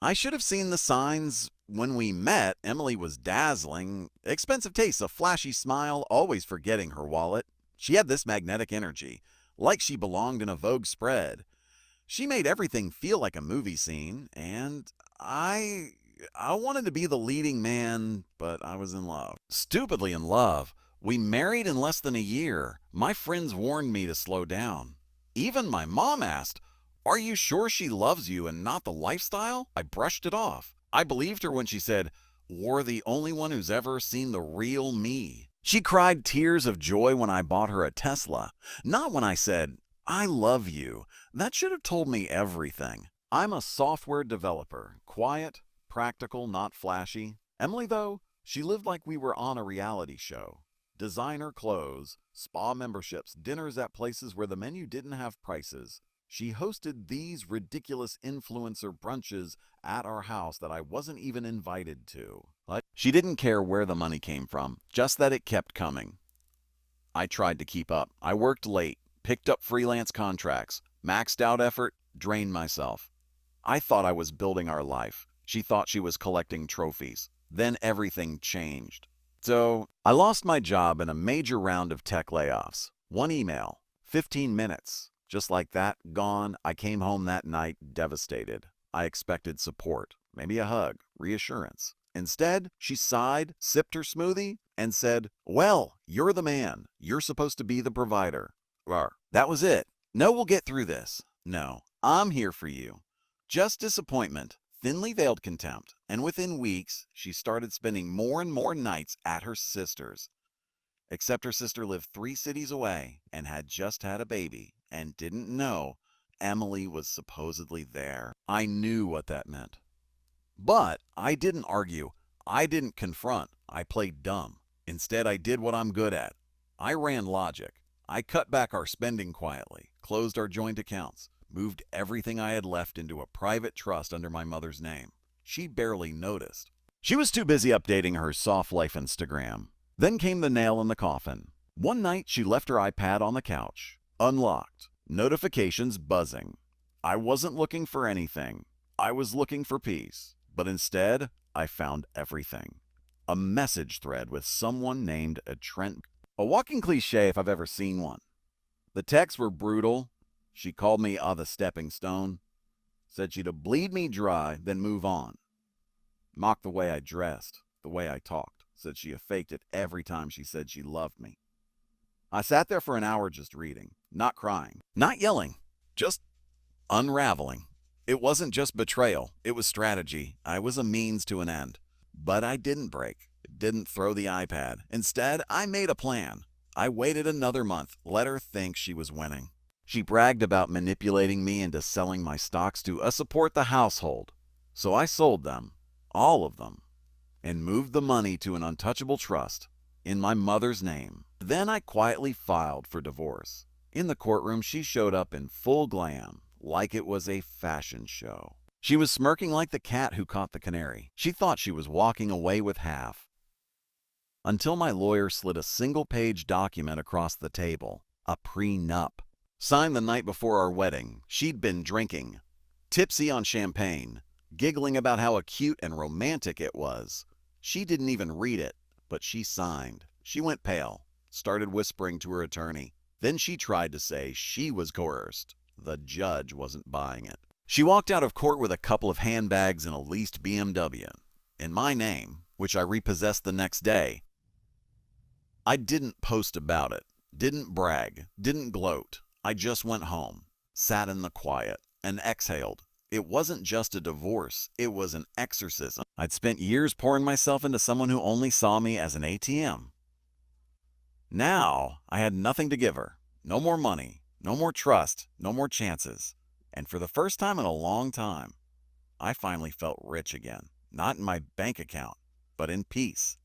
I should have seen the signs. When we met, Emily was dazzling. Expensive tastes, a flashy smile, always forgetting her wallet. She had this magnetic energy, like she belonged in a Vogue spread. She made everything feel like a movie scene, and I wanted to be the leading man, but I was in love. Stupidly in love. We married in less than a year. My friends warned me to slow down. Even my mom asked, "Are you sure she loves you and not the lifestyle?" I brushed it off. I believed her when she said, "You're the only one who's ever seen the real me." She cried tears of joy when I bought her a Tesla, not when I said, "I love you." That should have told me everything. I'm a software developer, quiet, practical, not flashy. Emily, though, she lived like we were on a reality show. Designer clothes, spa memberships, dinners at places where the menu didn't have prices. She hosted these ridiculous influencer brunches at our house that I wasn't even invited to. She didn't care where the money came from, just that it kept coming. I tried to keep up. I worked late, picked up freelance contracts, maxed out effort, drained myself. I thought I was building our life. She thought she was collecting trophies. Then everything changed. So I lost my job in a major round of tech layoffs. One email, 15 minutes. Just like that, gone. I came home that night devastated. I expected support, maybe a hug, reassurance. Instead, she sighed, sipped her smoothie, and said, "Well, you're the man. You're supposed to be the provider." Rawr. That was it. "No, we'll get through this." No, "I'm here for you." Just disappointment, thinly veiled contempt, and within weeks, she started spending more and more nights at her sister's. Except her sister lived 3 cities away and had just had a baby and didn't know Emily was supposedly there. I knew what that meant. But I didn't argue. I didn't confront. I played dumb. Instead, I did what I'm good at. I ran logic. I cut back our spending quietly, closed our joint accounts, moved everything I had left into a private trust under my mother's name. She barely noticed. She was too busy updating her soft life Instagram. Then came the nail in the coffin. One night, she left her iPad on the couch, unlocked, notifications buzzing. I wasn't looking for anything. I was looking for peace. But instead, I found everything. A message thread with someone named Trent. A walking cliche if I've ever seen one. The texts were brutal. She called me the stepping stone. Said she'd bleed me dry, then move on. Mocked the way I dressed, the way I talked. Said she faked it every time she said she loved me. I sat there for an hour just reading, not crying, not yelling, just unraveling. It wasn't just betrayal, it was strategy. I was a means to an end. But I didn't break, didn't throw the iPad. Instead, I made a plan. I waited another month, let her think she was winning. She bragged about manipulating me into selling my stocks to support the household. So I sold them, all of them, and moved the money to an untouchable trust in my mother's name. Then I quietly filed for divorce. In the courtroom, she showed up in full glam, like it was a fashion show. She was smirking like the cat who caught the canary. She thought she was walking away with half. Until my lawyer slid a single-page document across the table, a prenup. Signed the night before our wedding. She'd been drinking, tipsy on champagne, giggling about how cute and romantic it was. She didn't even read it, but she signed. She went pale, started whispering to her attorney. Then she tried to say she was coerced. The judge wasn't buying it. She walked out of court with a couple of handbags and a leased BMW. In my name, which I repossessed the next day. I didn't post about it, didn't brag, didn't gloat. I just went home, sat in the quiet, and exhaled. It wasn't just a divorce, it was an exorcism. I'd spent years pouring myself into someone who only saw me as an ATM. Now, I had nothing to give her. No more money, no more trust, no more chances. And for the first time in a long time, I finally felt rich again. Not in my bank account, but in peace.